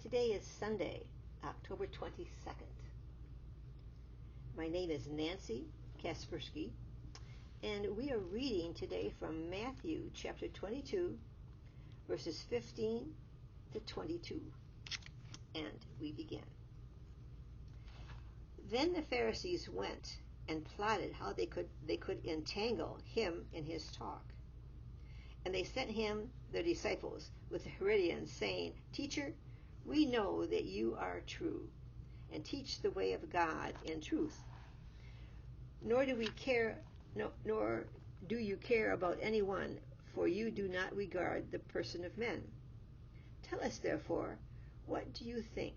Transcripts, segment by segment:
Today is Sunday, October 22nd. My name is Nancy Kaspersky, and we are reading today from Matthew chapter 22, verses 15 to 22. And we begin. Then the Pharisees went and plotted how they could entangle him in his talk. And they sent him, their disciples, with the Herodians, saying, "Teacher, we know that you are true, and teach the way of God in truth. Nor do you care about anyone, for you do not regard the person of men. Tell us, therefore, what do you think?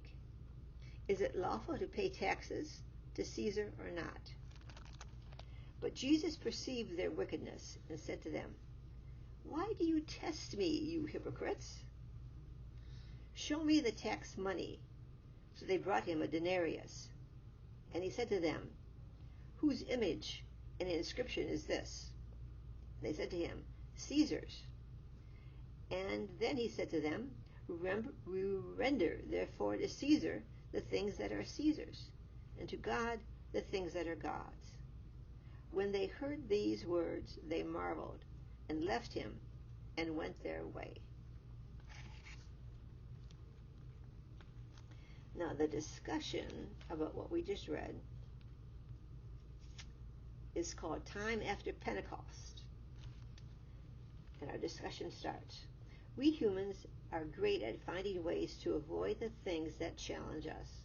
Is it lawful to pay taxes to Caesar or not?" But Jesus perceived their wickedness and said to them, "Why do you test me, you hypocrites? Show me the tax money." So they brought him a denarius. And he said to them, "Whose image and inscription is this?" And they said to him, "Caesar's." And then he said to them, "Render therefore to Caesar the things that are Caesar's, and to God the things that are God's." When they heard these words, they marveled, and left him, and went their way. Now, the discussion about what we just read is called Time After Pentecost. And our discussion starts. We humans are great at finding ways to avoid the things that challenge us.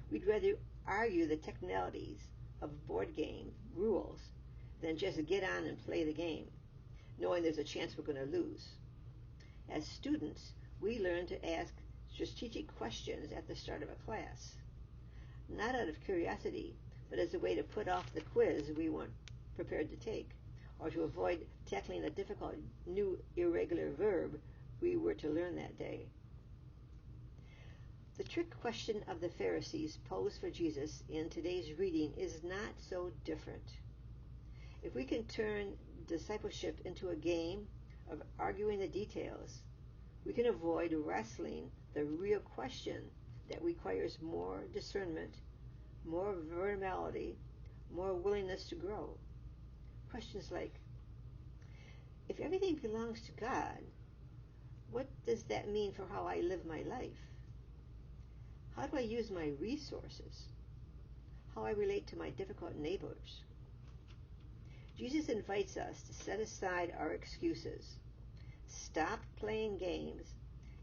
We'd rather argue the technicalities of board game rules than just get on and play the game, knowing there's a chance we're going to lose. As students, we learn to ask strategic questions at the start of a class, not out of curiosity, but as a way to put off the quiz we weren't prepared to take, or to avoid tackling a difficult new irregular verb we were to learn that day. The trick question of the Pharisees posed for Jesus in today's reading is not so different. If we can turn discipleship into a game of arguing the details, we can avoid wrestling the real question that requires more discernment, more verbality, more willingness to grow. Questions like, if everything belongs to God, what does that mean for how I live my life? How do I use my resources? How I relate to my difficult neighbors? Jesus invites us to set aside our excuses, stop playing games,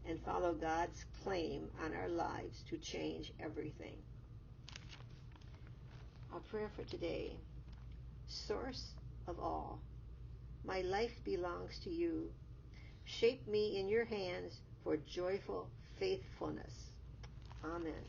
and follow God's claim on our lives to change everything. Our prayer for today: Source of all, my life belongs to you. Shape me in your hands for joyful faithfulness. Amen.